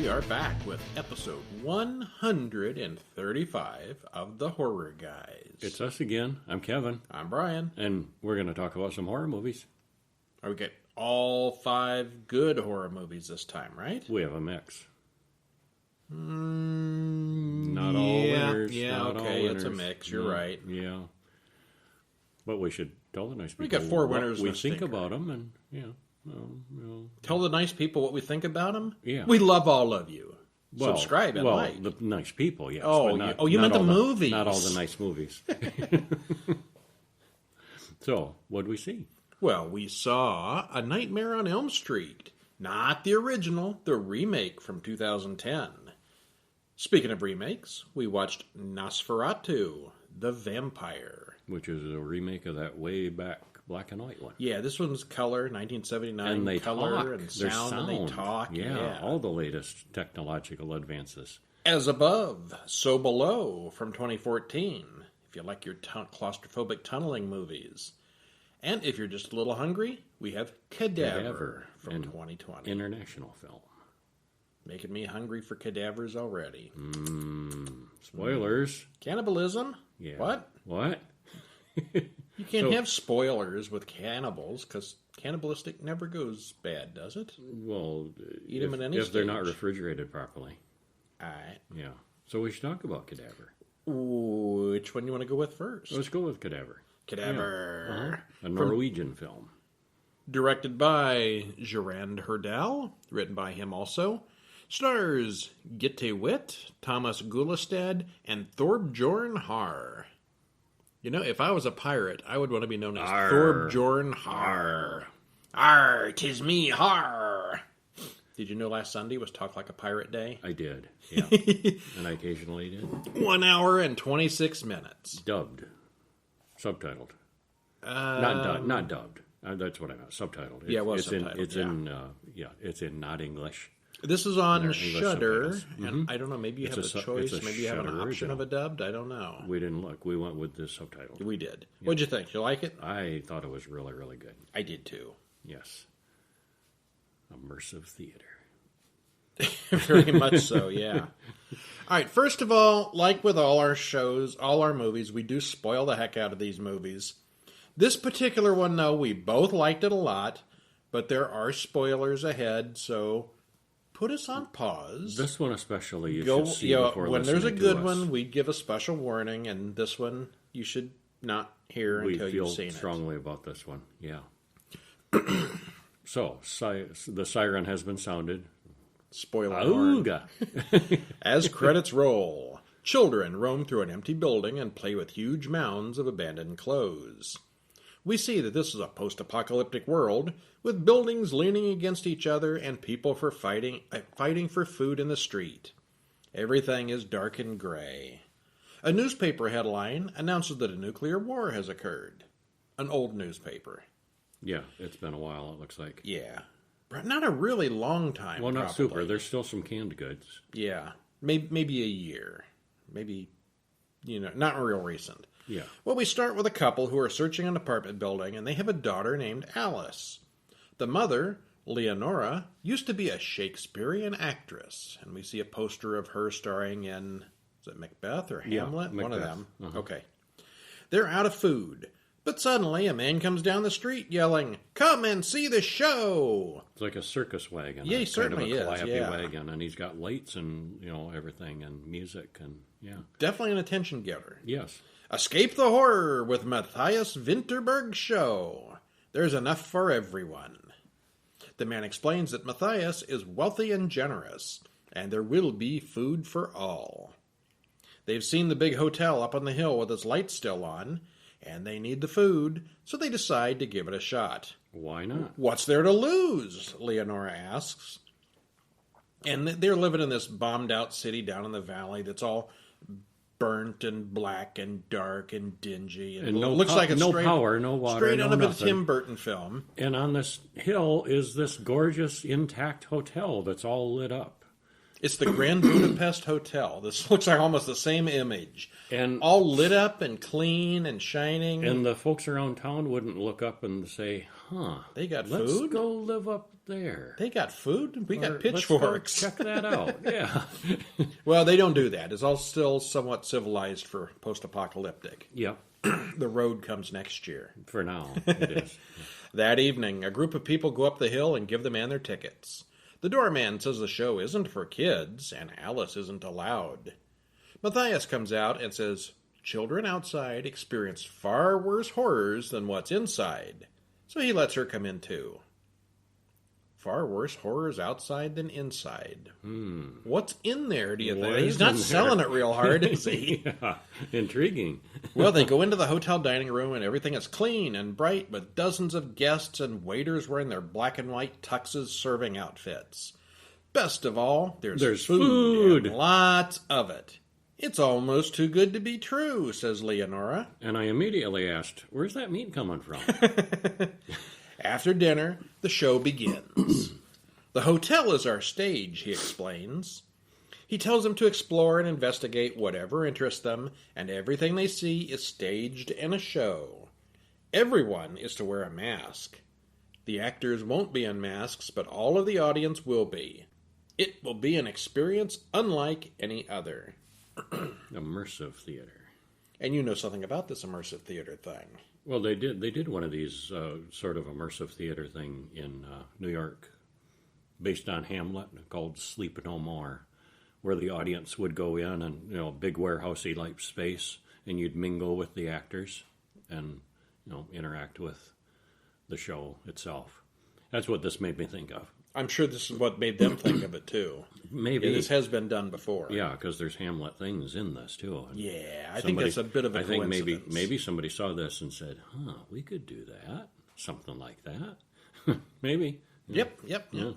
are back with episode 135 of The Horror Guys. It's us again. I'm Kevin. I'm Brian. And we're going to talk about some horror movies. We get all 5 good horror movies this time, right? We have a mix. Not all winners. Yeah, not okay, all winners. it's a mix. You're right. Yeah. But we should tell the nice people We got 4 winners. we think about them, and tell the nice people what we think about them. Yeah, we love all of you. Well, Subscribe and like. The nice people, yes. Oh, you meant the movies. Not all the nice movies. So, what did we see? Well, we saw A Nightmare on Elm Street. Not the original, the remake from 2010. Speaking of remakes, we watched Nosferatu, the Vampyre. Which is a remake of that way back black and white one. Yeah, this one's color, 1979. And they color talk. and There's sound, and they talk. Yeah, all the latest technological advances. As Above, So Below from 2014, if you like your claustrophobic tunneling movies. And if you're just a little hungry, we have Cadaver from 2020. International film. Making me hungry for cadavers already. Spoilers. Cannibalism? Yeah. What? You can't have spoilers with cannibals, because cannibalistic never goes bad, does it? Well, eat them at any if they're stage. not refrigerated properly. All right. Yeah. So we should talk about Cadaver. Which one do you want to go with first? Let's go with Cadaver. Cadaver. Yeah. A Norwegian film. Directed by Gerard Herdal. Written by him also. Stars Gitte Witt, Thomas Gulestad, and Thorbjorn Har. You know, if I was a pirate, I would want to be known as Thorbjorn Har. Arr, 'tis me, Har. Did you know last Sunday was Talk Like a Pirate Day? I did, yeah. And I occasionally did. 1 hour and 26 minutes. Dubbed. Subtitled. Not dubbed. That's what I meant. Subtitled. Yeah, it was subtitled. It's in not English. This is on English Shudder, subtitles. and I don't know, maybe you have a choice, maybe you have an Shudder option original. of a dubbed, I don't know. We didn't look. We went with the subtitle. We did. Yeah. What'd you think? You like it? I thought it was really, really good. I did too. Yes. Immersive theater. Very much so, yeah. All right, first of all, like with all our shows, all our movies, we do spoil the heck out of these movies. This particular one, though, we both liked it a lot, but there are spoilers ahead, so put us on pause. This one especially you should see before when there's a listening good to us. one, we give a special warning, and this one you should not hear until you've seen We feel strongly about this one, yeah. So, the siren has been sounded. Spoiler horn. Auga! As credits roll, children roam through an empty building and play with huge mounds of abandoned clothes. We see that this is a post-apocalyptic world, with buildings leaning against each other and people fighting for food in the street. Everything is dark and gray. A newspaper headline announces that a nuclear war has occurred. An old newspaper. Yeah, it's been a while, it looks like. Yeah. Not a really long time, Well, not probably. super. There's still some canned goods. Yeah. Maybe a year. Maybe, not real recent. Yeah. Well, we start with a couple who are searching an apartment building, and they have a daughter named Alice. The mother, Leonora, used to be a Shakespearean actress, and we see a poster of her starring in, is it Macbeth or Hamlet? Macbeth. One of them. Uh-huh. Okay. They're out of food, but suddenly a man comes down the street yelling, "Come and see the show!" It's like a circus wagon. Yeah, he It's certainly kind of a is, clappy yeah. wagon, and he's got lights and, everything, and music, and, yeah. Definitely an attention getter. Yes. Escape the horror with Matthias Winterberg's show. There's enough for everyone. The man explains that Matthias is wealthy and generous, and there will be food for all. They've seen the big hotel up on the hill with its lights still on, and they need the food, so they decide to give it a shot. Why not? What's there to lose? Leonora asks. And they're living in this bombed-out city down in the valley that's all burnt and black and dark and dingy. And looks like it's no straight, power, no water, straight out of nothing. a Tim Burton film. And on this hill is this gorgeous, intact hotel that's all lit up. It's the Grand Budapest Hotel. This looks like almost the same image. And all lit up and clean and shining. And the folks around town wouldn't look up and say, They got let's food? go live up there. They got food? We got Or pitchforks. Let's go check that out. Yeah. Well, they don't do that. It's all still somewhat civilized for post-apocalyptic. Yep. The road comes next year. For now, it is. That evening, a group of people go up the hill and give the man their tickets. The doorman says the show isn't for kids, and Alice isn't allowed. Matthias comes out and says, children outside experience far worse horrors than what's inside, so he lets her come in too. Far worse horrors outside than inside. What's in there, do you think? He's not selling it real hard, is he? Yeah. Intriguing. Well, they go into the hotel dining room and everything is clean and bright with dozens of guests and waiters wearing their black and white tuxes serving outfits. Best of all, there's food. And lots of it. It's almost too good to be true, says Leonora. And I immediately asked, where's that meat coming from? After dinner, the show begins. The hotel is our stage, he explains. He tells them to explore and investigate whatever interests them, and everything they see is staged in a show. Everyone is to wear a mask. The actors won't be in masks, but all of the audience will be. It will be an experience unlike any other. Immersive theater. And you know something about this immersive theater thing. Well, they did one of these sort of immersive theater thing in New York, based on Hamlet, called Sleep No More, where the audience would go in and big warehousey like space, and you'd mingle with the actors and interact with the show itself. That's what this made me think of. I'm sure this is what made them think of it too. Maybe this has been done before. Yeah, because there's Hamlet things in this too. Yeah, I think that's a bit of a coincidence. I think maybe somebody saw this and said, we could do that, something like that. Maybe. Yep. Yeah.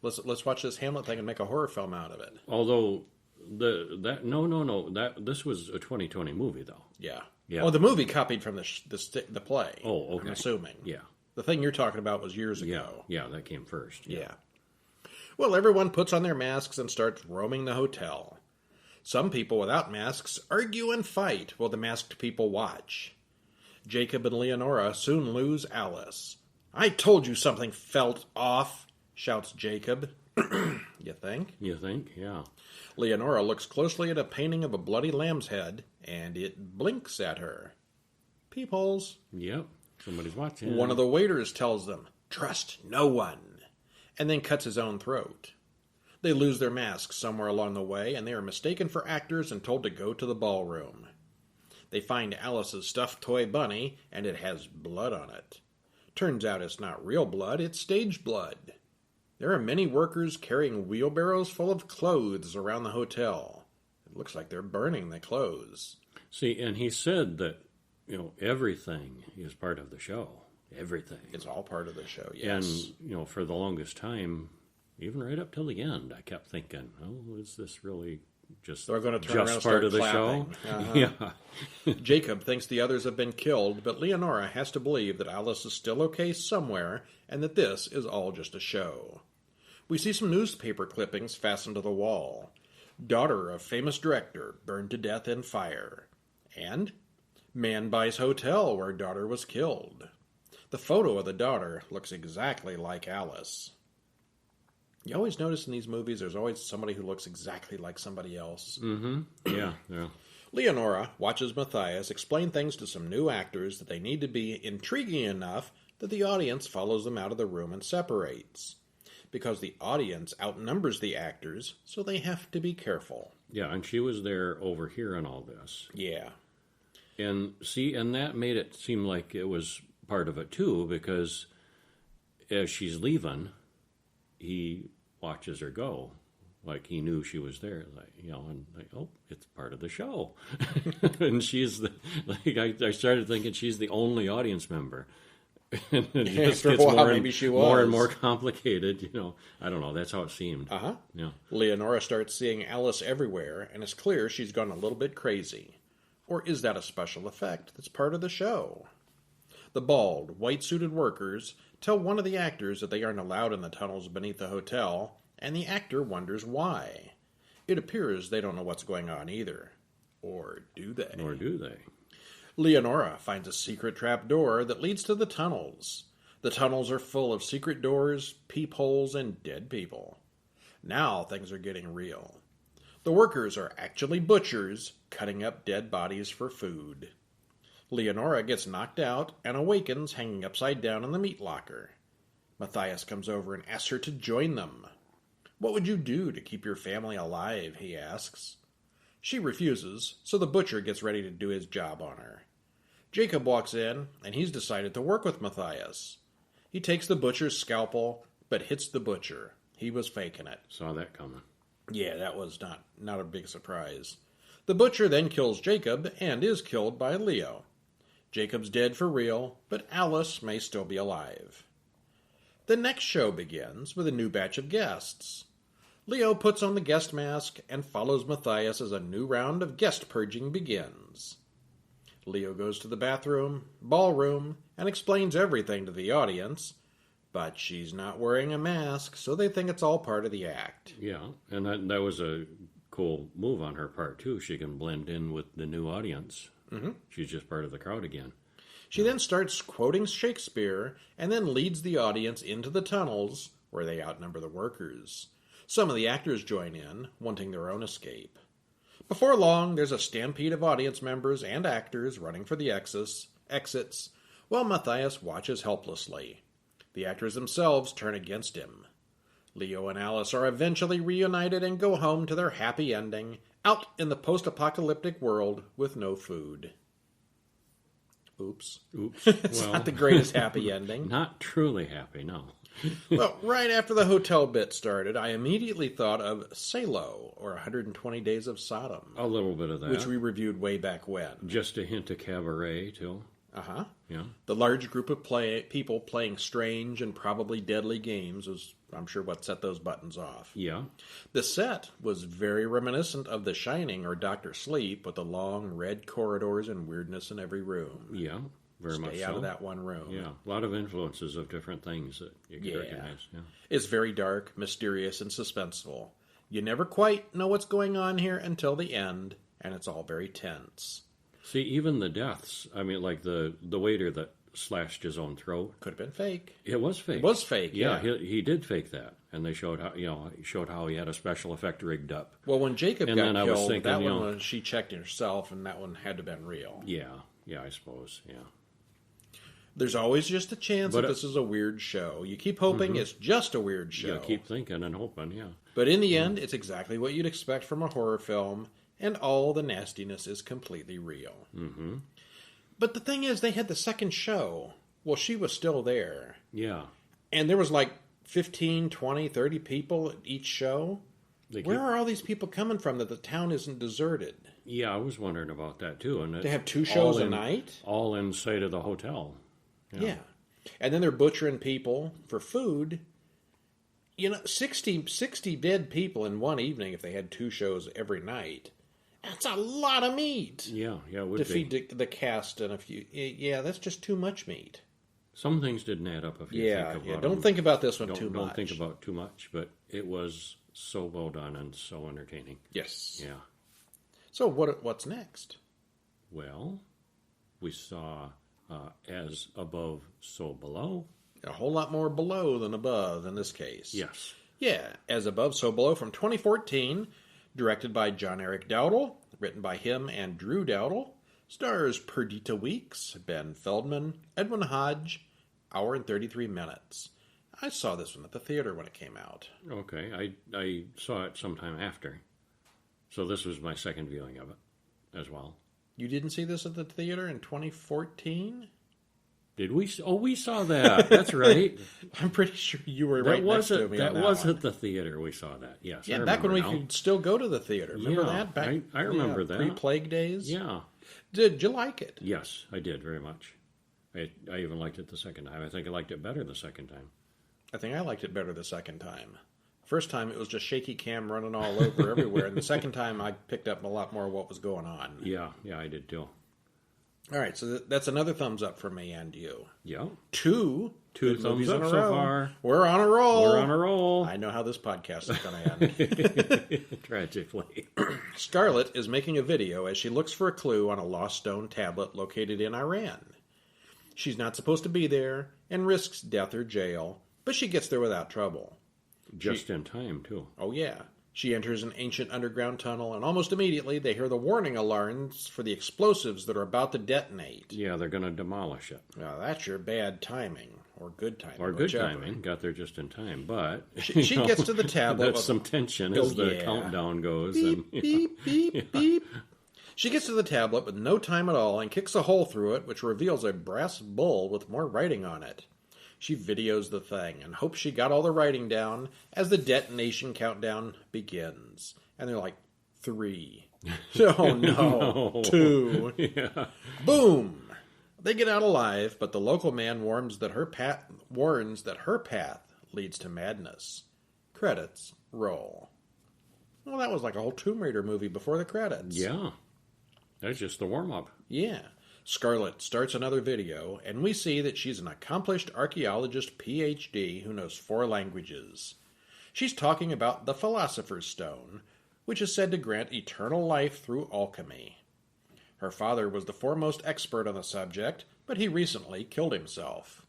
Let's watch this Hamlet thing and make a horror film out of it. Although this was a 2020 movie though. Yeah. Yeah. Oh, the movie copied from the play. Oh, okay. I'm assuming. Yeah. The thing you're talking about was years ago. Yeah, that came first. Yeah. Well, everyone puts on their masks and starts roaming the hotel. Some people without masks argue and fight while the masked people watch. Jacob and Leonora soon lose Alice. I told you something felt off, shouts Jacob. You think? You think? Yeah. Leonora looks closely at a painting of a bloody lamb's head, and it blinks at her. Peepholes. Yep. Somebody's watching. One of the waiters tells them, trust no one, and then cuts his own throat. They lose their masks somewhere along the way, and they are mistaken for actors and told to go to the ballroom. They find Alice's stuffed toy bunny, and it has blood on it. Turns out it's not real blood, it's stage blood. There are many workers carrying wheelbarrows full of clothes around the hotel. It looks like they're burning the clothes. See, and he said that everything is part of the show. Everything. It's all part of the show, yes. And, for the longest time, even right up till the end, I kept thinking, is this really just They're going to turn around and part start of the clapping. show? Yeah. Jacob thinks the others have been killed, but Leonora has to believe that Alice is still okay somewhere and that this is all just a show. We see some newspaper clippings fastened to the wall. Daughter of famous director burned to death in fire. And man buys hotel where daughter was killed. The photo of the daughter looks exactly like Alice. You always notice in these movies there's always somebody who looks exactly like somebody else. Mm-hmm. Yeah. Leonora watches Matthias explain things to some new actors that they need to be intriguing enough that the audience follows them out of the room and separates. Because the audience outnumbers the actors, so they have to be careful. Yeah, and she was there overhearing all this. Yeah. And that made it seem like it was part of it too, because as she's leaving, he watches her go, like he knew she was there, it's part of the show. And she's I started thinking she's the only audience member. And it just gets more and more complicated, I don't know, that's how it seemed. Uh-huh. Yeah. Leonora starts seeing Alice everywhere, and it's clear she's gone a little bit crazy. Or is that a special effect that's part of the show? The bald, white-suited workers tell one of the actors that they aren't allowed in the tunnels beneath the hotel, and the actor wonders why. It appears they don't know what's going on either. Or do they? Or do they? Leonora finds a secret trap door that leads to the tunnels. The tunnels are full of secret doors, peepholes, and dead people. Now things are getting real. The workers are actually butchers, cutting up dead bodies for food. Leonora gets knocked out and awakens hanging upside down in the meat locker. Matthias comes over and asks her to join them. What would you do to keep your family alive, he asks. She refuses, so the butcher gets ready to do his job on her. Jacob walks in, and he's decided to work with Matthias. He takes the butcher's scalpel, but hits the butcher. He was faking it. Saw that coming. Yeah, that was not a big surprise. The butcher then kills Jacob and is killed by Leo. Jacob's dead for real, but Alice may still be alive. The next show begins with a new batch of guests. Leo puts on the guest mask and follows Matthias as a new round of guest purging begins. Leo goes to the bathroom, ballroom, and explains everything to the audience, but she's not wearing a mask, so they think it's all part of the act. Yeah, and that was a cool move on her part, too. She can blend in with the new audience. Mm-hmm. She's just part of the crowd again. She then starts quoting Shakespeare and then leads the audience into the tunnels, where they outnumber the workers. Some of the actors join in, wanting their own escape. Before long, there's a stampede of audience members and actors running for the exits, while Matthias watches helplessly. The actors themselves turn against him. Leo and Alice are eventually reunited and go home to their happy ending, out in the post-apocalyptic world with no food. Oops. It's Well, not the greatest happy ending. Not truly happy, no. Well, right after the hotel bit started, I immediately thought of Salo, or 120 Days of Sodom. A little bit of that. Which we reviewed way back when. Just a hint of cabaret, too. Uh-huh. Yeah. The large group of people playing strange and probably deadly games was, I'm sure, what set those buttons off. Yeah. The set was very reminiscent of The Shining or Dr. Sleep, with the long red corridors and weirdness in every room. Yeah, very much so. Stay out of that one room. Yeah, a lot of influences of different things that you can recognize. Yeah. It's very dark, mysterious, and suspenseful. You never quite know what's going on here until the end, and it's all very tense. See, even the deaths, I mean, like the waiter that slashed his own throat. Could have been fake. It was fake. It was fake, yeah. He did fake that. And they showed how he had a special effect rigged up. Well, when Jacob and got then killed, I was thinking, that one was, she checked herself, and that one had to have been real. Yeah, I suppose, yeah. There's always just a chance that this is a weird show. You keep hoping it's just a weird show. You keep thinking and hoping, yeah. But in the end, it's exactly what you'd expect from a horror film, and all the nastiness is completely real. Mm-hmm. But the thing is, they had the second show. Well, she was still there. Yeah. And there was like 15, 20, 30 people at each show. Where are all these people coming from that the town isn't deserted? Yeah, I was wondering about that, too. And they have 2 shows a night? All inside of the hotel. Yeah. And then they're butchering people for food. 60 dead people in one evening if they had 2 shows every night. That's a lot of meat. Yeah, it would to feed the cast and a few. Yeah, that's just too much meat. Some things didn't add up if you think about them. Don't think about this one too much. Don't think about too much, but it was so well done and so entertaining. Yes. Yeah. So what's next? Well, we saw As Above, So Below. A whole lot more below than above in this case. Yes. Yeah, As Above, So Below from 2014, directed by John Eric Dowdle, written by him and Drew Dowdle, stars Perdita Weeks, Ben Feldman, Edwin Hodge, hour and 33 minutes. I saw this one at the theater when it came out. Okay, I saw it sometime after. So this was my second viewing of it as well. You didn't see this at the theater in 2014? Did we? Oh, we saw that. That's right. I'm pretty sure you were right next to me on that was one. at the theater we saw that. Yes. Yeah, back when we could still go to the theater. Remember that? Back, I remember that. Pre-plague days? Yeah. Did you like it? Yes, I did very much. I even liked it the second time. I think I liked it better the second time. I think I liked it better the second time. First time it was just shaky cam running all over everywhere, and the second time I picked up a lot more of what was going on. Yeah, I did too. All right, so that's another thumbs up for me and you. Yeah. Two thumbs up so far. We're on a roll. We're on a roll. I know how this podcast is going to end. Tragically. Scarlett is making a video as she looks for a clue on a lost stone tablet located in Iran. She's not supposed to be there and risks death or jail, but she gets there without trouble. Just in time, too. Oh, yeah. She enters an ancient underground tunnel, and almost immediately they hear the warning alarms for the explosives that are about to detonate. Yeah, they're going to demolish it. Now, that's your bad timing, or good timing. Or good timing. Got there just in time, but... She gets to the tablet. That's some tension as the countdown goes. Beep, and, beep, beep, beep. She gets to the tablet with no time at all and kicks a hole through it, which reveals a brass bull with more writing on it. She videos the thing and hopes she got all the writing down as the detonation countdown begins. And they're like, 3. Oh no, 2. Yeah. Boom! They get out alive, but the local man warns that her path leads to madness. Credits roll. Well, that was like a whole Tomb Raider movie before the credits. Yeah. That's just the warm-up. Yeah. Scarlett starts another video, and we see that she's an accomplished archaeologist PhD who knows 4 languages. She's talking about the Philosopher's Stone, which is said to grant eternal life through alchemy. Her father was the foremost expert on the subject, but he recently killed himself.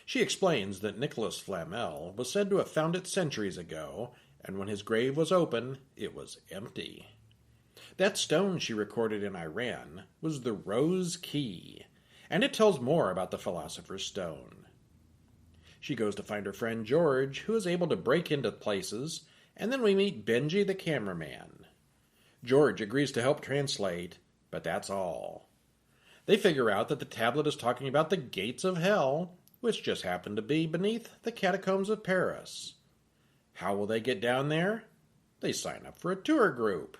She explains that Nicholas Flamel was said to have found it centuries ago, and when his grave was open, it was empty. That stone she recorded in Iran was the Rose Key, and it tells more about the Philosopher's Stone. She goes to find her friend George, who is able to break into places, and then we meet Benji the cameraman. George agrees to help translate, but that's all. They figure out that the tablet is talking about the gates of hell, which just happen to be beneath the catacombs of Paris. How will they get down there? They sign up for a tour group.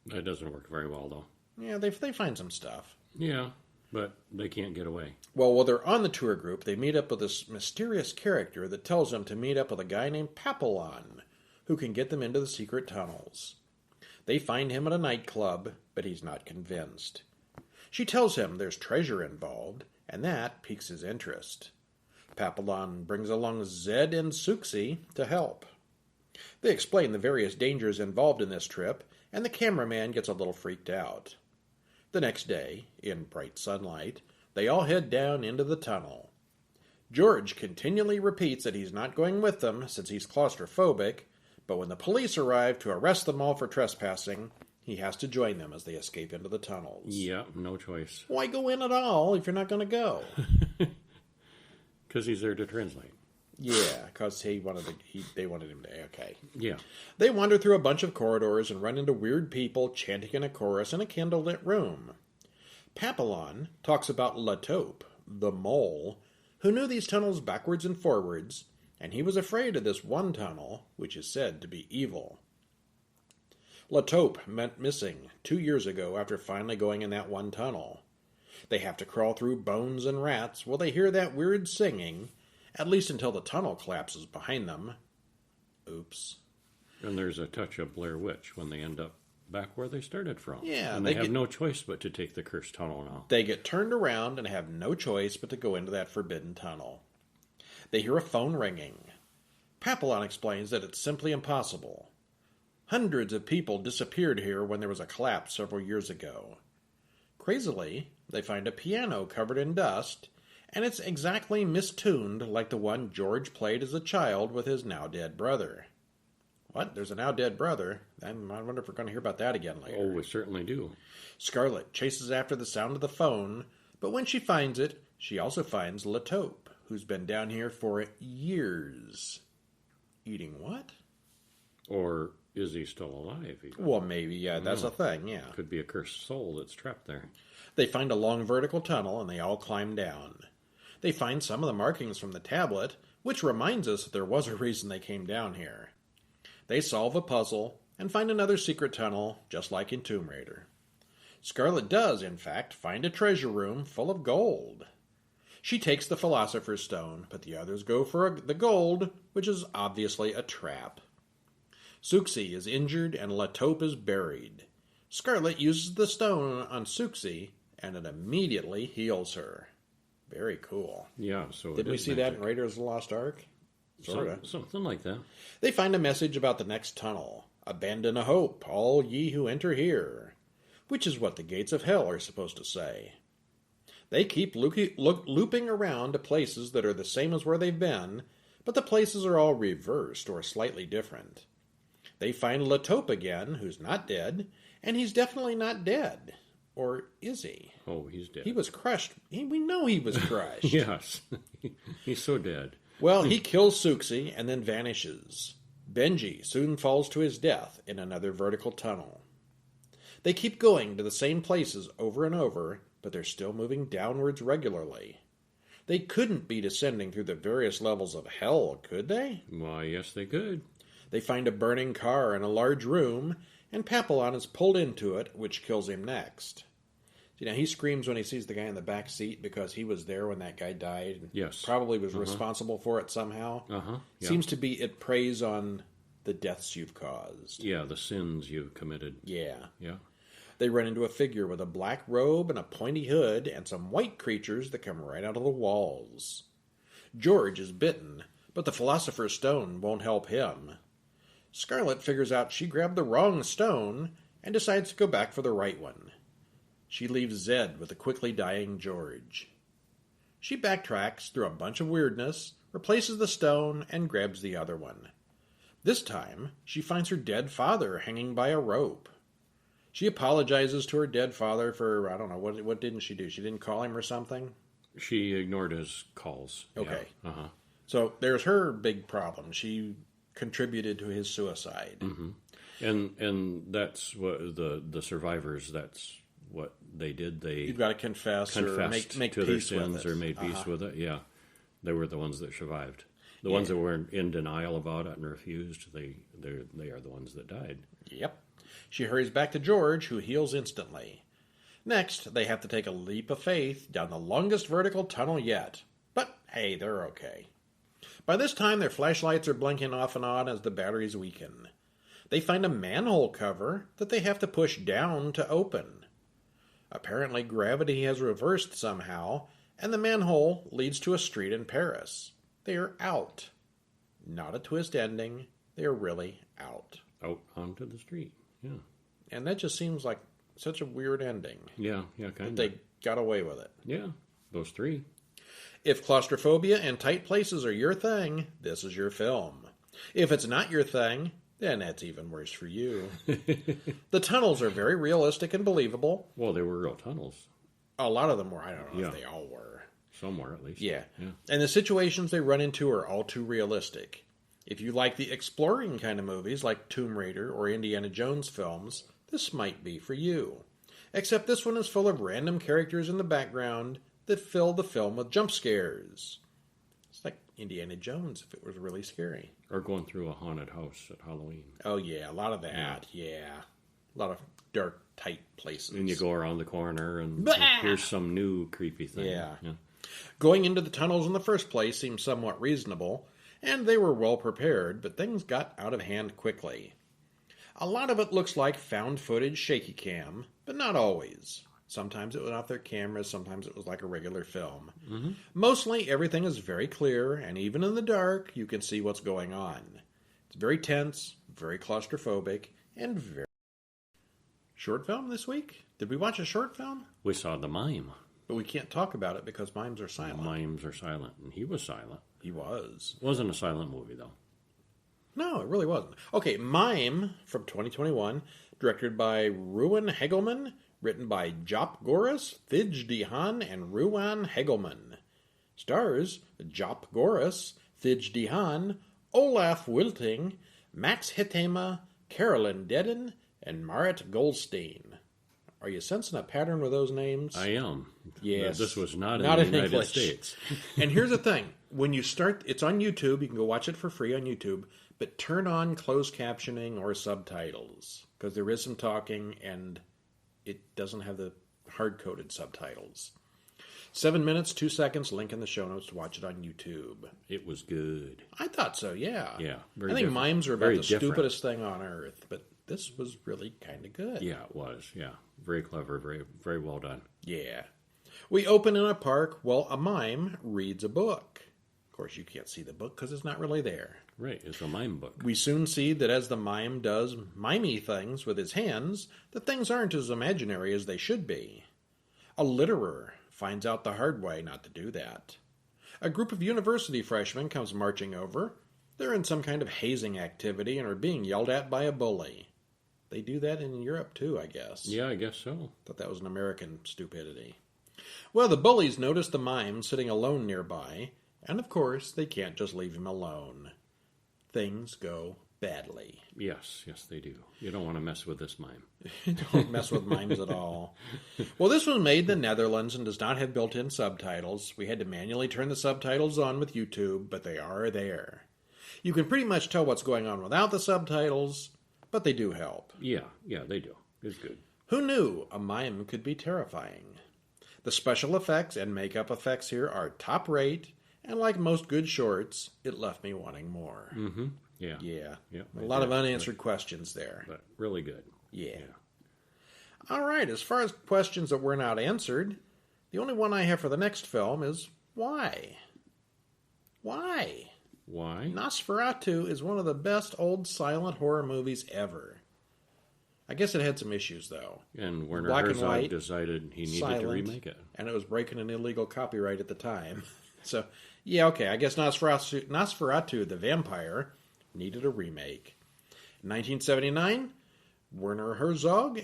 That doesn't work very well, though. Yeah, they find some stuff. Yeah, but they can't get away. Well, while they're on the tour group, they meet up with this mysterious character that tells them to meet up with a guy named Papillon, who can get them into the secret tunnels. They find him at a nightclub, but he's not convinced. She tells him there's treasure involved, and that piques his interest. Papillon brings along Zed and Suxi to help. They explain the various dangers involved in this trip, and the cameraman gets a little freaked out. The next day, in bright sunlight, they all head down into the tunnel. George continually repeats that he's not going with them since he's claustrophobic, but when the police arrive to arrest them all for trespassing, he has to join them as they escape into the tunnels. Yeah, no choice. Why go in at all if you're not going to go? Because he's there to translate. Yeah, because they wanted him to. Okay. Yeah. They wander through a bunch of corridors and run into weird people chanting in a chorus in a candlelit room. Papillon talks about La Taupe, the mole, who knew these tunnels backwards and forwards, and he was afraid of this one tunnel, which is said to be evil. La Taupe went missing 2 years ago after finally going in that one tunnel. They have to crawl through bones and rats while they hear that weird singing, at least until the tunnel collapses behind them. Oops. And there's a touch of Blair Witch when they end up back where they started from. Yeah. And they have no choice but to take the cursed tunnel now. They get turned around and have no choice but to go into that forbidden tunnel. They hear a phone ringing. Papillon explains that it's simply impossible. Hundreds of people disappeared here when there was a collapse several years ago. Crazily, they find a piano covered in dust, and it's exactly mistuned like the one George played as a child with his now-dead brother. What? There's a now-dead brother? I wonder if we're going to hear about that again later. Oh, we certainly do. Scarlett chases after the sound of the phone, but when she finds it, she also finds La Taupe, who's been down here for years. Eating what? Or is he still alive? Even? Well, maybe, yeah, that's a thing, yeah. Could be a cursed soul that's trapped there. They find a long vertical tunnel, and they all climb down. They find some of the markings from the tablet, which reminds us that there was a reason they came down here. They solve a puzzle, and find another secret tunnel, just like in Tomb Raider. Scarlett does, in fact, find a treasure room full of gold. She takes the Philosopher's Stone, but the others go for the gold, which is obviously a trap. Suxi is injured, and La Taupe is buried. Scarlett uses the stone on Suxi, and it immediately heals her. Very cool. Yeah, so did we see that in Raiders of the Lost Ark? Sort of. Something like that. They find a message about the next tunnel. Abandon a hope, all ye who enter here. Which is what the gates of hell are supposed to say. They keep looping around to places that are the same as where they've been, but the places are all reversed or slightly different. They find Latope again, who's not dead, and he's definitely not dead. Or is he? Oh, he's dead. He was crushed. We know he was crushed. Yes. He's so dead. Well, he kills Suxi and then vanishes. Benji soon falls to his death in another vertical tunnel. They keep going to the same places over and over, but they're still moving downwards regularly. They couldn't be descending through the various levels of hell, could they? Why, yes, they could. They find a burning car in a large room, and Papillon is pulled into it, which kills him next. You know, he screams when he sees the guy in the back seat because he was there when that guy died. And yes. Probably was responsible for it somehow. Yeah. Seems to be it preys on the deaths you've caused. Yeah, the sins you've committed. Yeah. Yeah. They run into a figure with a black robe and a pointy hood and some white creatures that come right out of the walls. George is bitten, but the Philosopher's Stone won't help him. Scarlet figures out she grabbed the wrong stone and decides to go back for the right one. She leaves Zed with a quickly dying George. She backtracks through a bunch of weirdness, replaces the stone, and grabs the other one. This time, she finds her dead father hanging by a rope. She apologizes to her dead father for, I don't know, what didn't she do? She didn't call him or something? She ignored his calls. Okay. Yeah. So there's her big problem. She contributed to his suicide. Mm-hmm. And that's what the survivors, that's what they did. You've got to confess or make to peace their with sins it. or made peace with it. Yeah, they were the ones that survived. The ones that were in denial about it and refused, they are the ones that died. Yep. She hurries back to George, who heals instantly. Next, they have to take a leap of faith down the longest vertical tunnel yet. But hey, they're okay. By this time, their flashlights are blinking off and on as the batteries weaken. They find a manhole cover that they have to push down to open. Apparently, gravity has reversed somehow, and the manhole leads to a street in Paris. They are out. Not a twist ending. They are really out. Out onto the street, yeah. And that just seems like such a weird ending. Yeah, kind of. They got away with it. Yeah, those three. If claustrophobia and tight places are your thing, this is your film. If it's not your thing, then that's even worse for you. The tunnels are very realistic and believable. Well, they were real tunnels. A lot of them were. I don't know if they all were. Somewhere, at least. Yeah. And the situations they run into are all too realistic. If you like the exploring kind of movies like Tomb Raider or Indiana Jones films, this might be for you. Except this one is full of random characters in the background that fill the film with jump scares. It's like Indiana Jones if it was really scary. Or going through a haunted house at Halloween. Oh, yeah, a lot of that, yeah. A lot of dark, tight places. And you go around the corner and here's some new creepy thing. Yeah. Going into the tunnels in the first place seemed somewhat reasonable, and they were well prepared, but things got out of hand quickly. A lot of it looks like found footage shaky cam, but not always. Sometimes it was off their cameras, sometimes it was like a regular film. Mm-hmm. Mostly everything is very clear, and even in the dark, you can see what's going on. It's very tense, very claustrophobic, and very... Short film this week? Did we watch a short film? We saw The Mime. But we can't talk about it because mimes are silent. Mimes are silent, and he was silent. He was. It wasn't a silent movie, though. No, it really wasn't. Okay, Mime from 2021, directed by Ruan Hegelman, written by Jop Goris, Thij Dihan, and Ruan Hegelman. Stars Jop Goris, Thij Dihan, Olaf Wilting, Max Hittema, Carolyn Dedden, and Marit Goldstein. Are you sensing a pattern with those names? I am. Yes. This was not in the United English. States. And here's the thing. When you start, it's on YouTube. You can go watch it for free on YouTube. But turn on closed captioning or subtitles. Because there is some talking and it doesn't have the hard-coded subtitles. 7 minutes, 2 seconds, link in the show notes to watch it on YouTube. It was good. I thought so, yeah. Yeah, I think mimes are about the stupidest thing on earth, but this was really kind of good. Yeah, it was, yeah. Very clever, very, very well done. Yeah. We open in a park while a mime reads a book. Of course, you can't see the book because it's not really there. Right, it's a mime book. We soon see that as the mime does mimey things with his hands, that things aren't as imaginary as they should be. A litterer finds out the hard way not to do that. A group of university freshmen comes marching over. They're in some kind of hazing activity and are being yelled at by a bully. They do that in Europe too, I guess. Yeah, I guess so. Thought that was an American stupidity. Well, the bullies notice the mime sitting alone nearby, and of course, they can't just leave him alone. Things go badly. Yes, they do. You don't want to mess with this mime. Don't mess with mimes at all. Well, this was made in the Netherlands and does not have built-in subtitles. We had to manually turn the subtitles on with YouTube, but they are there. You can pretty much tell what's going on without the subtitles, but they do help. Yeah, they do. It's good. Who knew a mime could be terrifying? The special effects and makeup effects here are top rate, and like most good shorts, it left me wanting more. Mm-hmm. Yeah. A lot of unanswered questions there. But really good. Yeah. All right, as far as questions that were not answered, the only one I have for the next film is why? Why? Why? Nosferatu is one of the best old silent horror movies ever. I guess it had some issues, though. And Werner Black and Herzog white, decided he needed silent, to remake it. And it was breaking an illegal copyright at the time. So, yeah, okay, I guess Nosferatu the Vampyre needed a remake. In 1979, Werner Herzog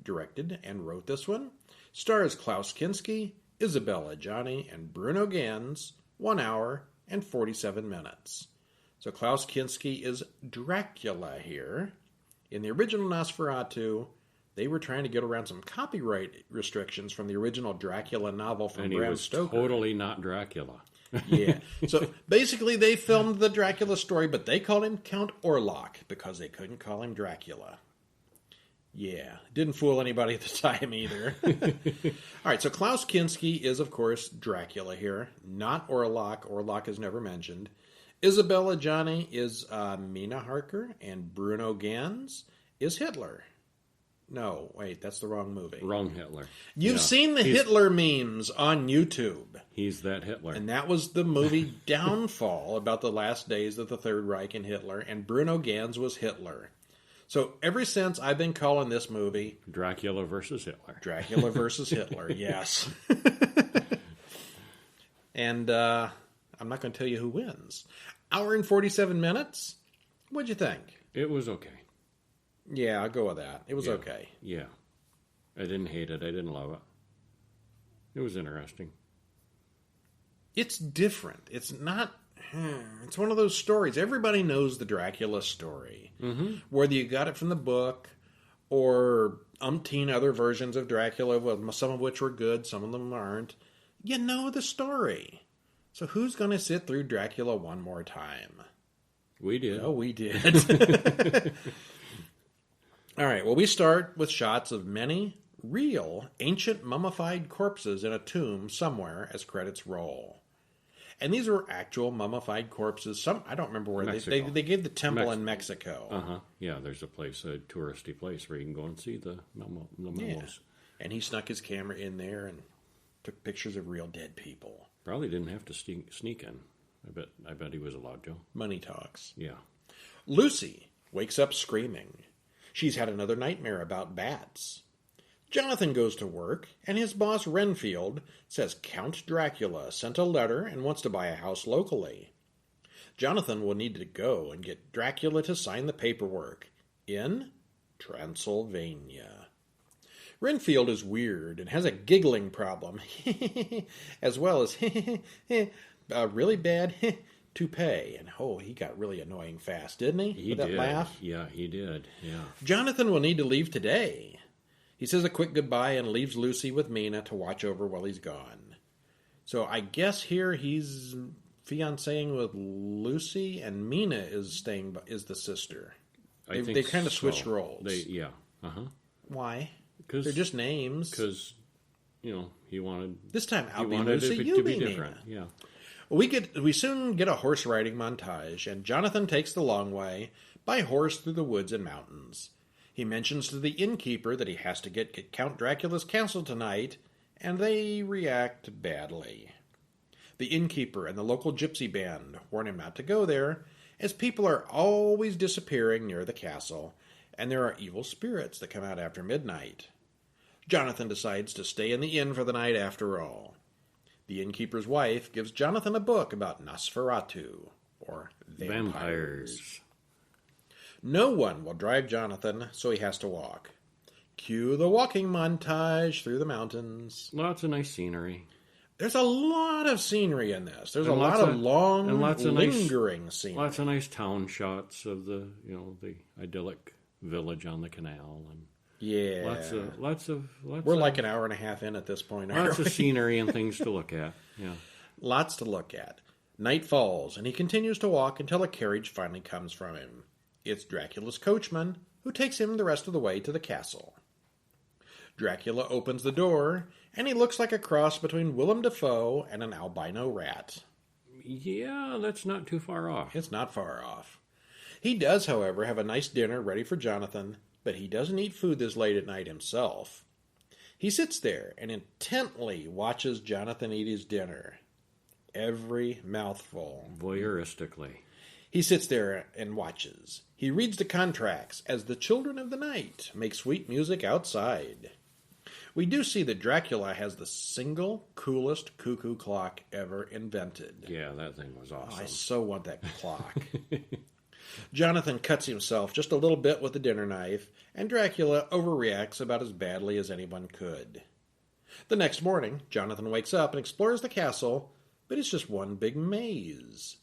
directed and wrote this one. Stars Klaus Kinski, Isabella Adjani, and Bruno Ganz, 1 hour and 47 minutes. So Klaus Kinski is Dracula here. In the original Nosferatu, they were trying to get around some copyright restrictions from the original Dracula novel from Bram Stoker. And he was totally not Dracula. Yeah. So basically they filmed the Dracula story, but they called him Count Orlok because they couldn't call him Dracula. Yeah. Didn't fool anybody at the time either. All right. So Klaus Kinski is, of course, Dracula here. Not Orlok. Orlok is never mentioned. Isabella Adjani is Mina Harker, and Bruno Ganz is Hitler. No, wait, that's the wrong movie. Wrong Hitler. You've seen the Hitler memes on YouTube. He's that Hitler. And that was the movie Downfall, about the last days of the Third Reich and Hitler, and Bruno Ganz was Hitler. So ever since, I've been calling this movie Dracula versus Hitler. Dracula versus Hitler, yes. And I'm not going to tell you who wins. Hour and 47 minutes? What'd you think? It was okay. Yeah, I'll go with that. It was okay. Yeah. I didn't hate it. I didn't love it. It was interesting. It's different. It's not... It's one of those stories. Everybody knows the Dracula story. Mm-hmm. Whether you got it from the book or umpteen other versions of Dracula, some of which were good, some of them aren't. You know the story. So who's going to sit through Dracula one more time? We did. Oh, we did. All right, well, we start with shots of many real ancient mummified corpses in a tomb somewhere as credits roll. And these were actual mummified corpses. Some I don't remember where they gave the temple in Mexico. Uh-huh. Yeah, there's a place, a touristy place where you can go and see the mummos. Yeah. And he snuck his camera in there and took pictures of real dead people. Probably didn't have to sneak in. I bet he was allowed to. Money talks. Yeah. Lucy wakes up screaming. She's had another nightmare about bats. Jonathan goes to work, and his boss Renfield says Count Dracula sent a letter and wants to buy a house locally. Jonathan will need to go and get Dracula to sign the paperwork in Transylvania. Renfield is weird and has a giggling problem, as well as a really bad toupee. And he got really annoying fast, didn't he? He With did. That laugh? Yeah, he did. Yeah. Jonathan will need to leave today. He says a quick goodbye and leaves Lucy with Mina to watch over while he's gone. So I guess here he's fiancéing with Lucy, and Mina is the sister. They kind of switched roles. Why? Because they're just names. Because he wanted this time. I'll be wanted Lucy. it You to be be different. Mina. Yeah. We soon get a horse riding montage, and Jonathan takes the long way by horse through the woods and mountains. He mentions to the innkeeper that he has to get Count Dracula's castle tonight, and they react badly. The innkeeper and the local gypsy band warn him not to go there, as people are always disappearing near the castle, and there are evil spirits that come out after midnight. Jonathan decides to stay in the inn for the night after all. The innkeeper's wife gives Jonathan a book about Nosferatu, or vampires. No one will drive Jonathan, so he has to walk. Cue the walking montage through the mountains. Lots of nice scenery. There's a lot of scenery in this. There's a lot of long, lingering scenery. Lots of nice town shots of the idyllic village on the canal, and yeah, lots of. We're like an hour and a half in at this point. Lots of scenery and things to look at. Yeah, lots to look at. Night falls, and he continues to walk until a carriage finally comes from him. It's Dracula's coachman, who takes him the rest of the way to the castle. Dracula opens the door, and he looks like a cross between Willem Dafoe and an albino rat. Yeah, that's not too far off. It's not far off. He does, however, have a nice dinner ready for Jonathan, but he doesn't eat food this late at night himself. He sits there and intently watches Jonathan eat his dinner. Every mouthful. Voyeuristically. He sits there and watches. He reads the contracts as the children of the night make sweet music outside. We do see that Dracula has the single coolest cuckoo clock ever invented. Yeah, that thing was awesome. Oh, I so want that clock. Jonathan cuts himself just a little bit with the dinner knife, and Dracula overreacts about as badly as anyone could. The next morning, Jonathan wakes up and explores the castle, but it's just one big maze.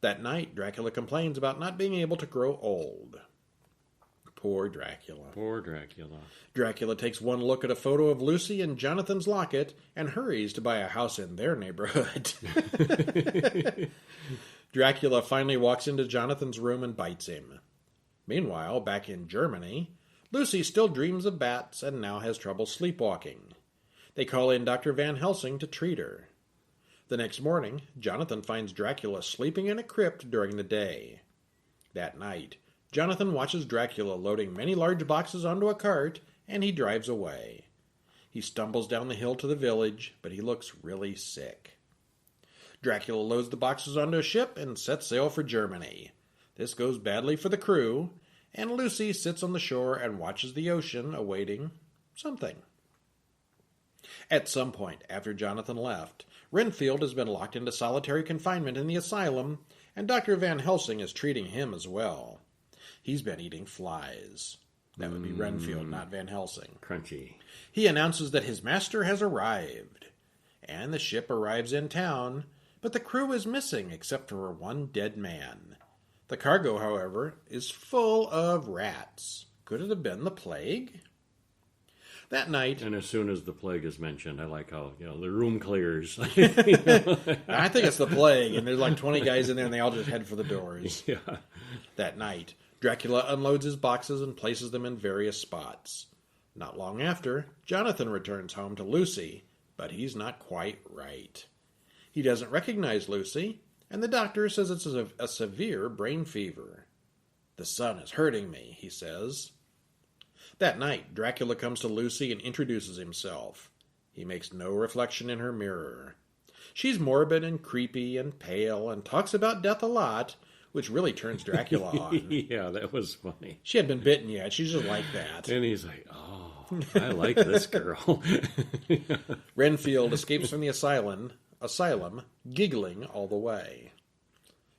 That night, Dracula complains about not being able to grow old. Poor Dracula. Poor Dracula. Dracula takes one look at a photo of Lucy in Jonathan's locket and hurries to buy a house in their neighborhood. Dracula finally walks into Jonathan's room and bites him. Meanwhile, back in Germany, Lucy still dreams of bats and now has trouble sleepwalking. They call in Dr. Van Helsing to treat her. The next morning, Jonathan finds Dracula sleeping in a crypt during the day. That night, Jonathan watches Dracula loading many large boxes onto a cart, and he drives away. He stumbles down the hill to the village, but he looks really sick. Dracula loads the boxes onto a ship and sets sail for Germany. This goes badly for the crew, and Lucy sits on the shore and watches the ocean, awaiting something. At some point after Jonathan left, Renfield has been locked into solitary confinement in the asylum, and Dr. Van Helsing is treating him as well. He's been eating flies. That would be Renfield, not Van Helsing. Crunchy. He announces that his master has arrived, and the ship arrives in town, but the crew is missing except for one dead man. The cargo, however, is full of rats. Could it have been the plague? That night... And as soon as the plague is mentioned, I like how, the room clears. I think it's the plague, and there's like 20 guys in there, and they all just head for the doors. Yeah. That night, Dracula unloads his boxes and places them in various spots. Not long after, Jonathan returns home to Lucy, but he's not quite right. He doesn't recognize Lucy, and the doctor says it's a severe brain fever. "The sun is hurting me," he says. That night, Dracula comes to Lucy and introduces himself. He makes no reflection in her mirror. She's morbid and creepy and pale and talks about death a lot, which really turns Dracula on. Yeah, that was funny. She hadn't been bitten yet. She's just like that. And he's like, oh, I like this girl. Renfield escapes from the asylum, giggling all the way.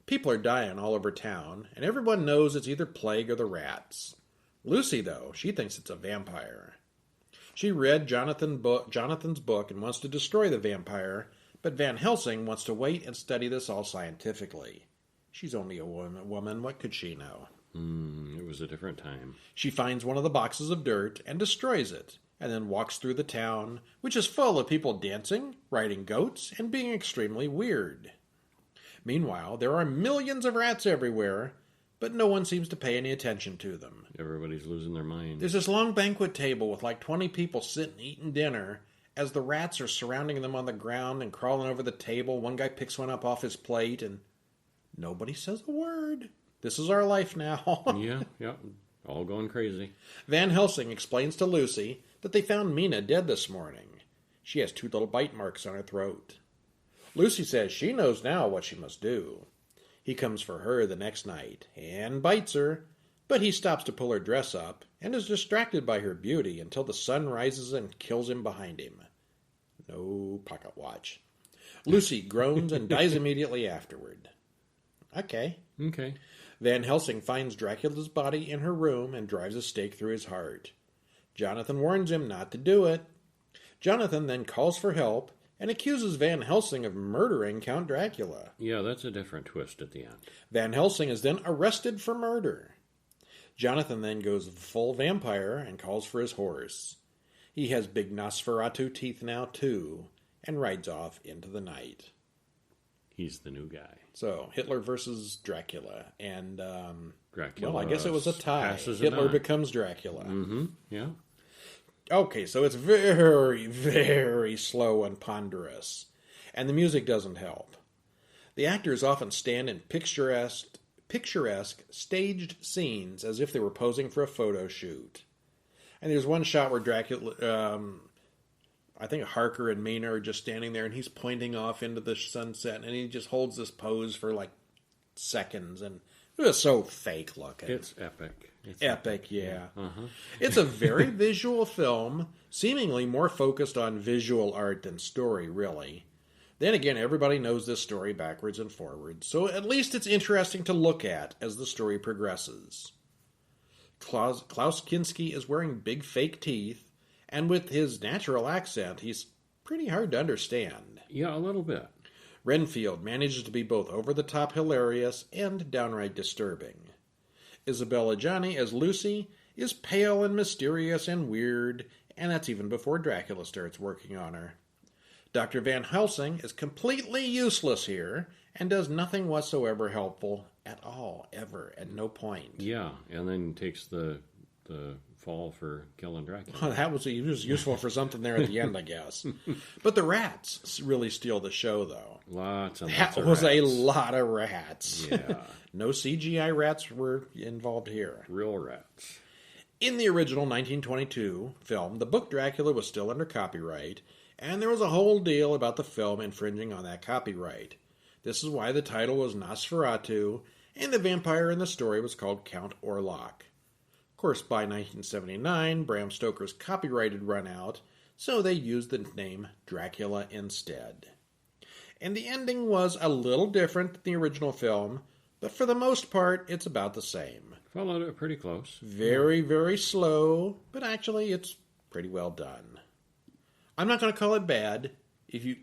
People are dying all over town, and everyone knows it's either plague or the rats. Lucy, though, she thinks it's a vampire. She read Jonathan's book and wants to destroy the vampire, but Van Helsing wants to wait and study this all scientifically. She's only a woman. What could she know? It was a different time. She finds one of the boxes of dirt and destroys it, and then walks through the town, which is full of people dancing, riding goats, and being extremely weird. Meanwhile, there are millions of rats everywhere, but no one seems to pay any attention to them. Everybody's losing their mind. There's this long banquet table with like 20 people sitting eating dinner as the rats are surrounding them on the ground and crawling over the table. One guy picks one up off his plate and nobody says a word. This is our life now. Yeah, all going crazy. Van Helsing explains to Lucy that they found Mina dead this morning. She has 2 little bite marks on her throat. Lucy says she knows now what she must do. He comes for her the next night and bites her, But he stops to pull her dress up and is distracted by her beauty until the sun rises and kills him behind him. No pocket watch. Lucy groans and dies immediately afterward. Okay. Van Helsing finds Dracula's body in her room and drives a stake through his heart. Jonathan warns him not to do it. Jonathan then calls for help and accuses Van Helsing of murdering Count Dracula. Yeah, that's a different twist at the end. Van Helsing is then arrested for murder. Jonathan then goes full vampire and calls for his horse. He has big Nosferatu teeth now, too, and rides off into the night. He's the new guy. So, Hitler versus Dracula. And, Dracula, well, I guess it was a tie. Hitler becomes Dracula. Yeah. Okay, so it's very, very slow and ponderous. And the music doesn't help. The actors often stand in picturesque staged scenes as if they were posing for a photo shoot. And there's one shot where Dracula, I think Harker and Mina are just standing there and he's pointing off into the sunset and he just holds this pose for like seconds and it was so fake looking. It's epic. It's epic, yeah. It's a very visual film, seemingly more focused on visual art than story, really. Then again, everybody knows this story backwards and forwards, so at least it's interesting to look at as the story progresses. Klaus Kinski is wearing big fake teeth, and with his natural accent, he's pretty hard to understand. Yeah, a little bit. Renfield manages to be both over-the-top hilarious and downright disturbing. Isabella Gianni as Lucy is pale and mysterious and weird, and that's even before Dracula starts working on her. Dr. Van Helsing is completely useless here and does nothing whatsoever helpful at all, ever, at no point. Yeah, and then takes the fall for killing Dracula. Well, he was useful for something there at the end, I guess. But the rats really steal the show, though. Lots of That was a lot of rats. Yeah. No CGI rats were involved here. Real rats. In the original 1922 film, the book Dracula was still under copyright, and there was a whole deal about the film infringing on that copyright. This is why the title was Nosferatu, and the vampire in the story was called Count Orlok. Of course, by 1979, Bram Stoker's copyright had run out, so they used the name Dracula instead. And the ending was a little different than the original film, but for the most part, it's about the same. Followed it pretty close. Very, very slow, but actually it's pretty well done. I'm not going to call it bad. If you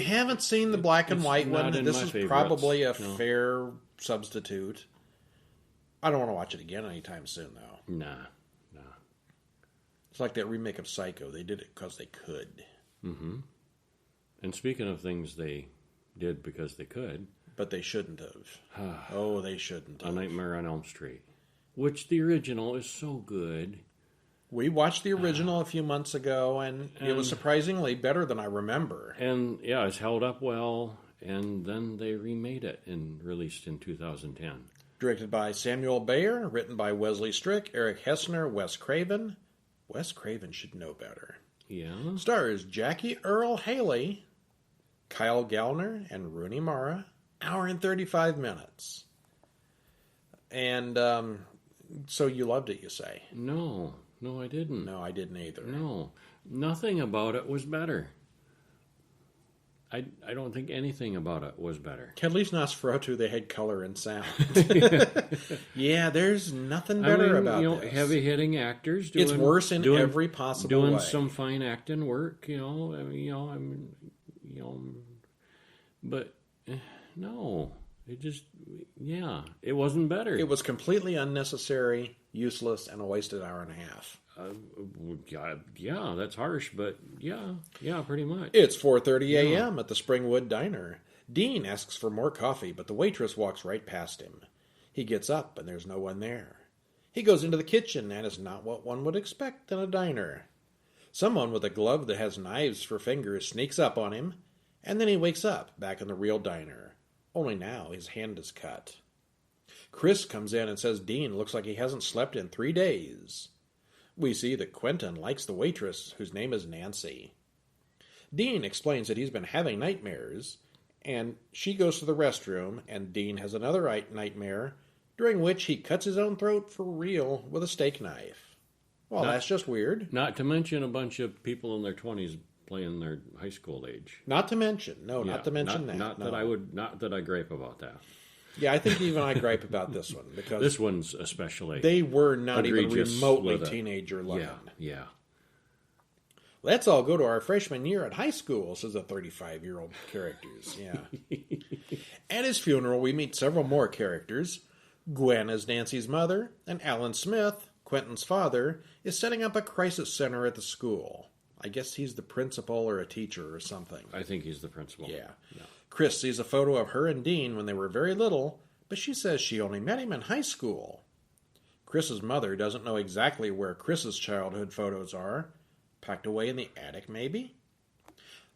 haven't seen the black and white one, this is probably a fair substitute. I don't want to watch it again anytime soon, though. Nah. It's like that remake of Psycho. They did it because they could. Mm-hmm. And speaking of things they did because they could. But they shouldn't have. Oh, they shouldn't have. A Nightmare on Elm Street. Which the original is so good. We watched the original a few months ago, and it was surprisingly better than I remember. And, yeah, it's held up well, and then they remade it and released in 2010. Directed by Samuel Bayer, written by Wesley Strick, Eric Hessner, Wes Craven. Wes Craven should know better. Yeah. Stars Jackie Earle Haley, Kyle Gallner, and Rooney Mara. Hour and 35 minutes. And so you loved it, you say? No, I didn't. No, I didn't either. No, nothing about it was better. I don't think anything about it was better. At least Nosferatu, they had color and sound. Yeah, there's nothing better about this. Heavy-hitting actors. It's worse in every possible way. Doing some fine acting work, but no, it wasn't better. It was completely unnecessary, useless, and a wasted hour and a half. Yeah, that's harsh, but yeah, pretty much. It's 4:30 a.m. at the Springwood Diner. Dean asks for more coffee, but the waitress walks right past him. He gets up, and there's no one there. He goes into the kitchen, and it's not what one would expect in a diner. Someone with a glove that has knives for fingers sneaks up on him, and then he wakes up back in the real diner. Only now his hand is cut. Chris comes in and says Dean looks like he hasn't slept in 3 days. We see that Quentin likes the waitress, whose name is Nancy. Dean explains that he's been having nightmares, and she goes to the restroom, and Dean has another nightmare, during which he cuts his own throat for real with a steak knife. Well, that's just weird. Not to mention a bunch of people in their 20s playing their high school age. Not to mention that. Not that I gripe about that. Yeah, I think even I gripe about this one because this one's especially they were not even egregious remotely teenager looking. Yeah. Let's all go to our freshman year at high school, says the 35-year-old characters. Yeah. At his funeral, we meet several more characters. Gwen as Nancy's mother, and Alan Smith, Quentin's father, is setting up a crisis center at the school. I guess he's the principal or a teacher or something. I think he's the principal. Yeah. Chris sees a photo of her and Dean when they were very little, but she says she only met him in high school. Chris's mother doesn't know exactly where Chris's childhood photos are. Packed away in the attic, maybe?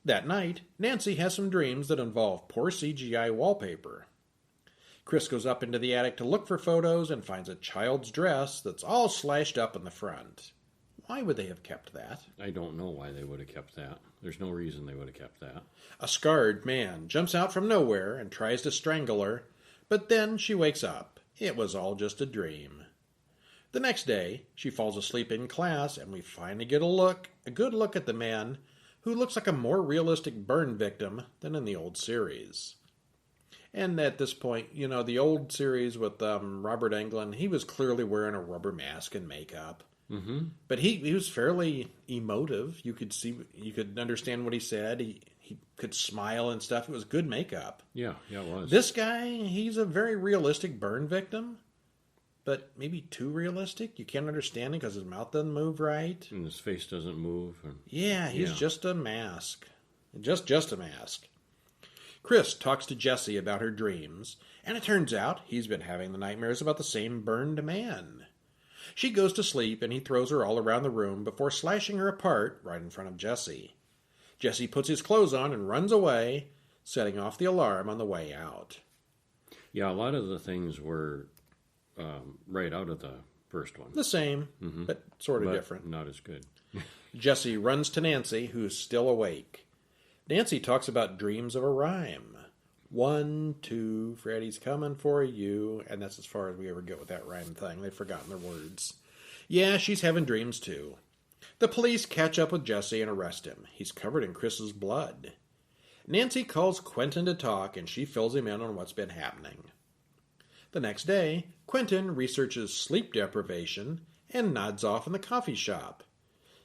That night, Nancy has some dreams that involve poor CGI wallpaper. Chris goes up into the attic to look for photos and finds a child's dress that's all slashed up in the front. Why would they have kept that? I don't know why they would have kept that. There's no reason they would have kept that. A scarred man jumps out from nowhere and tries to strangle her, but then she wakes up. It was all just a dream. The next day, she falls asleep in class, and we finally get a good look at the man who looks like a more realistic burn victim than in the old series. And at this point, the old series with Robert Englund, he was clearly wearing a rubber mask and makeup. Mm-hmm. But he was fairly emotive. You could understand what he said. He could smile and stuff. It was good makeup. Yeah, it was. This guy, he's a very realistic burn victim, but maybe too realistic. You can't understand him because his mouth doesn't move right. And his face doesn't move. Yeah, he's just a mask. Just a mask. Chris talks to Jessie about her dreams, and it turns out he's been having the nightmares about the same burned man. She goes to sleep, and he throws her all around the room before slashing her apart right in front of Jessie. Jessie puts his clothes on and runs away, setting off the alarm on the way out. Yeah, a lot of the things were right out of the first one. The same, but sort of different. Not as good. Jessie runs to Nancy, who's still awake. Nancy talks about dreams of a rhyme. 1, 2, Freddy's coming for you. And that's as far as we ever get with that rhyme thing. They've forgotten their words. Yeah, she's having dreams too. The police catch up with Jessie and arrest him. He's covered in Chris's blood. Nancy calls Quentin to talk, and she fills him in on what's been happening. The next day, Quentin researches sleep deprivation and nods off in the coffee shop.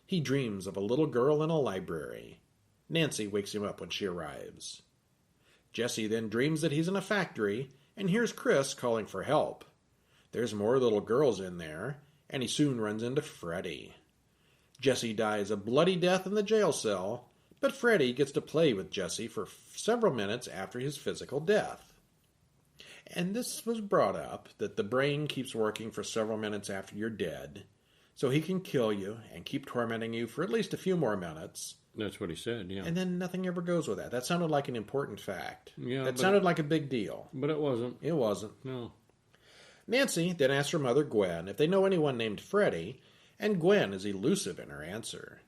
He dreams of a little girl in a library. Nancy wakes him up when she arrives. Jessie then dreams that he's in a factory and hears Chris calling for help. There's more little girls in there, and he soon runs into Freddy. Jessie dies a bloody death in the jail cell, but Freddy gets to play with Jessie for several minutes after his physical death. And this was brought up, that the brain keeps working for several minutes after you're dead, so he can kill you and keep tormenting you for at least a few more minutes. That's what he said, yeah. And then nothing ever goes with that. That sounded like an important fact. Yeah, that sounded like a big deal. But it wasn't. It wasn't. No. Nancy then asks her mother, Gwen, if they know anyone named Freddy, and Gwen is elusive in her answer.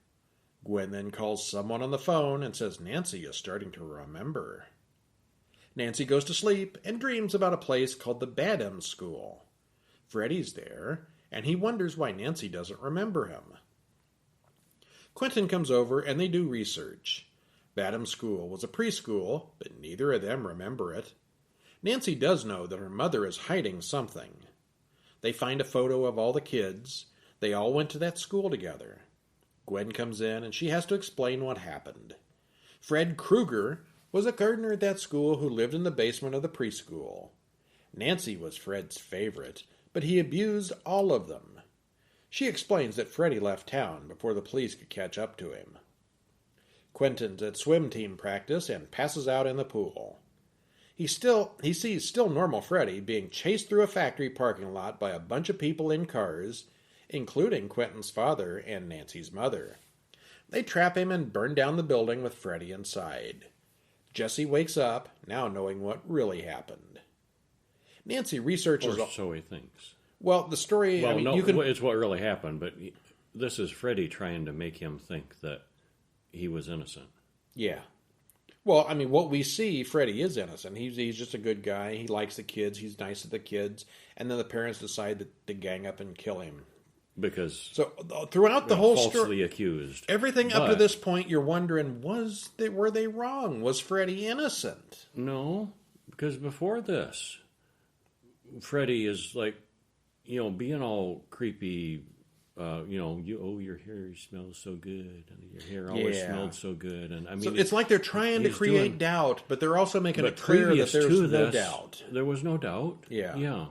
Gwen then calls someone on the phone and says Nancy is starting to remember. Nancy goes to sleep and dreams about a place called the Badham School. Freddy's there, and he wonders why Nancy doesn't remember him. Quentin comes over and they do research. Badham School was a preschool, but neither of them remember it. Nancy does know that her mother is hiding something. They find a photo of all the kids. They all went to that school together. Gwen comes in and she has to explain what happened. Fred Krueger was a gardener at that school who lived in the basement of the preschool. Nancy was Fred's favorite, but he abused all of them. She explains that Freddy left town before the police could catch up to him. Quentin's at swim team practice and passes out in the pool. He sees still normal Freddy being chased through a factory parking lot by a bunch of people in cars, including Quentin's father and Nancy's mother. They trap him and burn down the building with Freddy inside. Jessie wakes up, now knowing what really happened. Nancy researches... Or so he thinks. Well, the story... Well, it's what really happened, but this is Freddy trying to make him think that he was innocent. Yeah. Well, I mean, what we see, Freddy is innocent. He's just a good guy. He likes the kids. He's nice to the kids. And then the parents decide to gang up and kill him. Because So throughout the whole falsely story, accused. everything up to But- this point, you're wondering, were they wrong? Was Freddy innocent? No, because before this, Freddy is like, being all creepy. Your hair smells so good, and your hair always Yeah. smelled so good, and I mean, So it's like they're trying to he's create doing- doubt, but they're also making it but clear that previous there's to no this, doubt. there was no doubt. Yeah. yeah.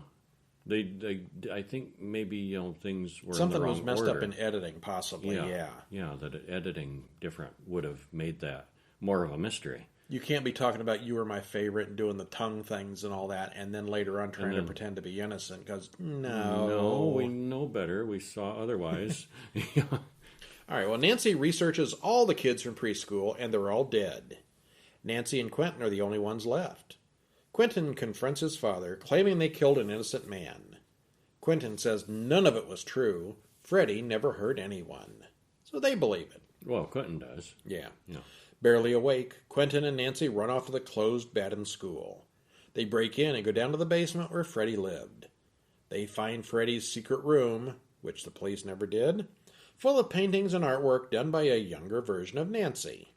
They I think maybe things were Something in the wrong was messed order. up in editing, possibly. Yeah. That editing different would have made that more of a mystery. You can't be talking about "you were my favorite" and doing the tongue things and all that, and then later on trying to pretend to be innocent. Because No, we know better. We saw otherwise. All right, well, Nancy researches all the kids from preschool, and they're all dead. Nancy and Quentin are the only ones left. Quentin confronts his father, claiming they killed an innocent man. Quentin says none of it was true. Freddy never hurt anyone. So they believe it. Well, Quentin does. Yeah. Yeah. Barely awake, Quentin and Nancy run off to the closed bed in school. They break in and go down to the basement where Freddy lived. They find Freddy's secret room, which the police never did, full of paintings and artwork done by a younger version of Nancy.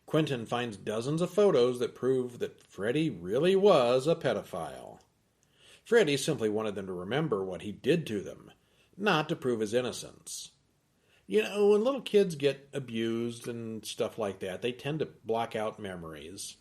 Quentin finds dozens of photos that prove that Freddy really was a pedophile. Freddy simply wanted them to remember what he did to them, not to prove his innocence. When little kids get abused and stuff like that, they tend to block out memories.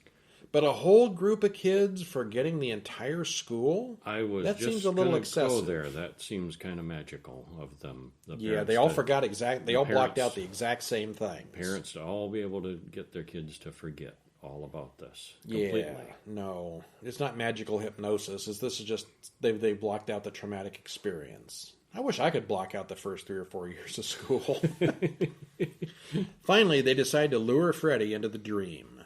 But a whole group of kids forgetting the entire school? That seems a little excessive. Go there. That seems kind of magical of them. Yeah, they all forgot they all blocked out the exact same things. Parents to all be able to get their kids to forget all about this completely. Yeah, no. It's not magical hypnosis. This is just they blocked out the traumatic experience. I wish I could block out the first 3 or 4 years of school. Finally, they decide to lure Freddy into the dream.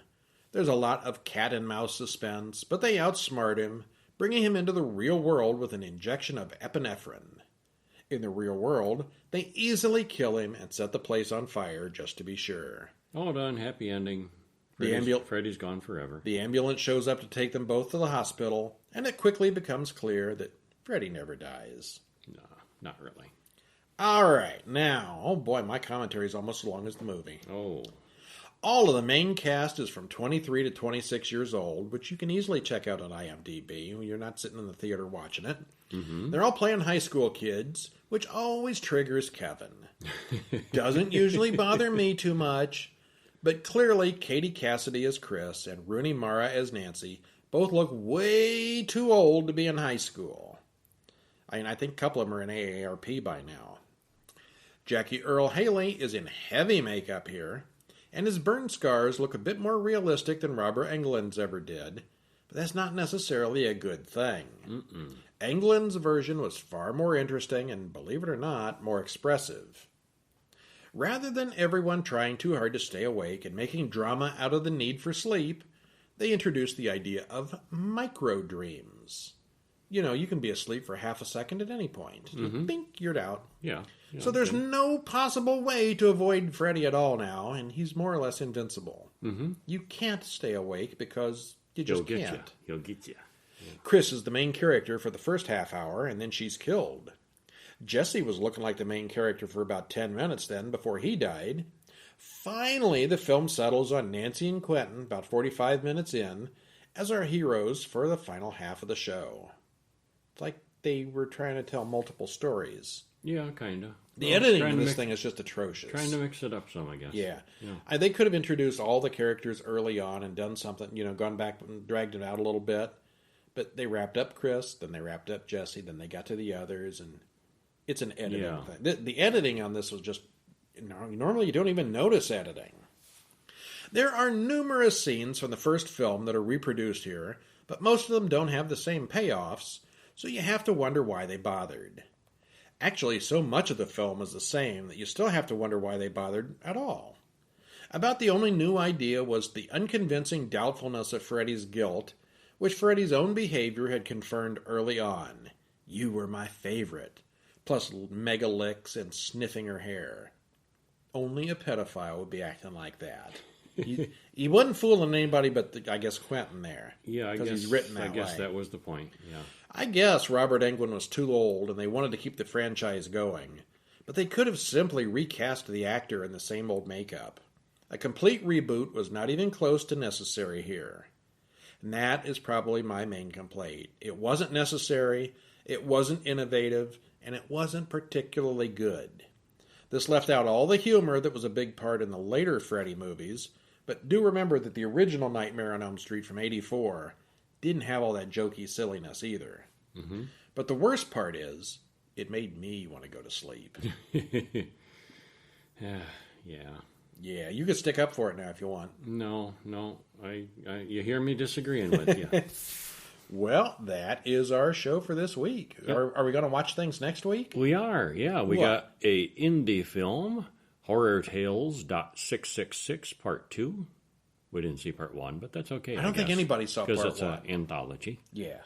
There's a lot of cat and mouse suspense, but they outsmart him, bringing him into the real world with an injection of epinephrine. In the real world, they easily kill him and set the place on fire just to be sure. All done. Happy ending. Freddy's gone forever. The ambulance shows up to take them both to the hospital, and it quickly becomes clear that Freddy never dies. No, not really. All right, now, oh boy, my commentary is almost as long as the movie. Oh. All of the main cast is from 23 to 26 years old, which you can easily check out on IMDb when you're not sitting in the theater watching it. Mm-hmm. They're all playing high school kids, which always triggers Kevin. Doesn't usually bother me too much, but clearly Katie Cassidy as Chris and Rooney Mara as Nancy both look way too old to be in high school. I think a couple of them are in AARP by now. Jackie Earle Haley is in heavy makeup here, and his burn scars look a bit more realistic than Robert Englund's ever did, but that's not necessarily a good thing. Englund's version was far more interesting and, believe it or not, more expressive. Rather than everyone trying too hard to stay awake and making drama out of the need for sleep, they introduced the idea of micro-dreams. You can be asleep for half a second at any point. Bink, you're out. Yeah. So there's no possible way to avoid Freddy at all now, and he's more or less invincible. Mm-hmm. You can't stay awake because you just can't. He'll get you. Yeah. Chris is the main character for the first half hour, and then she's killed. Jesse was looking like the main character for about 10 minutes then, before he died. Finally, the film settles on Nancy and Quentin, about 45 minutes in, as our heroes for the final half of the show. It's like they were trying to tell multiple stories. Yeah, kind of. The editing in this thing is just atrocious. Trying to mix it up some, I guess. Yeah. They could have introduced all the characters early on and done something, gone back and dragged it out a little bit. But they wrapped up Chris, then they wrapped up Jesse, then they got to the others, and it's an editing thing. The editing on this was just... Normally you don't even notice editing. There are numerous scenes from the first film that are reproduced here, but most of them don't have the same payoffs, so you have to wonder why they bothered. Actually, so much of the film is the same that you still have to wonder why they bothered at all. About the only new idea was the unconvincing doubtfulness of Freddy's guilt, which Freddy's own behavior had confirmed early on. You were my favorite. Plus mega licks and sniffing her hair. Only a pedophile would be acting like that. He wasn't fooling anybody but, I guess, Quentin there. Yeah, I guess he's written that way. that was the point, yeah. I guess Robert Englund was too old and they wanted to keep the franchise going. But they could have simply recast the actor in the same old makeup. A complete reboot was not even close to necessary here. And that is probably my main complaint. It wasn't necessary, it wasn't innovative, and it wasn't particularly good. This left out all the humor that was a big part in the later Freddy movies, but do remember that the original Nightmare on Elm Street from '84 didn't have all that jokey silliness either. Mm-hmm. But the worst part is, it made me want to go to sleep. Yeah. Yeah, you could stick up for it now if you want. No, you hear me disagreeing with you. Well, that is our show for this week. Yep. Are we going to watch things next week? We are, yeah. We got a indie film, Horror Tales .666 Part 2. We didn't see Part 1, but that's okay. I don't think anybody saw Part 1. Because it's an anthology. Yeah.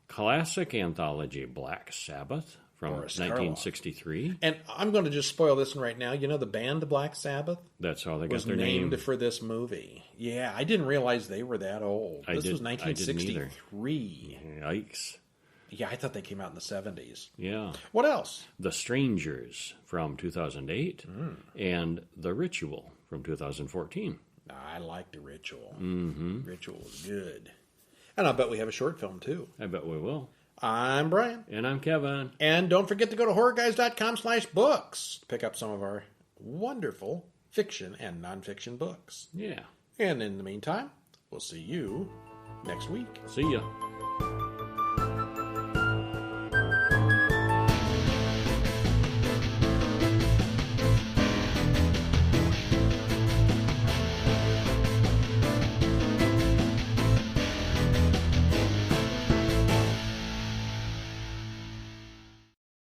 Classic anthology, Black Sabbath from 1963. And I'm going to just spoil this one right now. You know the band Black Sabbath? That's how they got their name. Was name. named for this movie. Yeah, I didn't realize they were that old. This was 1963. Yikes. Yeah, I thought they came out in the 70s. Yeah. What else? The Strangers from 2008 and The Ritual from 2014. I like The Ritual. Mm-hmm. Ritual is good. And I bet we have a short film, too. I bet we will. I'm Brian. And I'm Kevin. And don't forget to go to horrorguys.com/books to pick up some of our wonderful fiction and nonfiction books. Yeah. And in the meantime, we'll see you next week. See ya.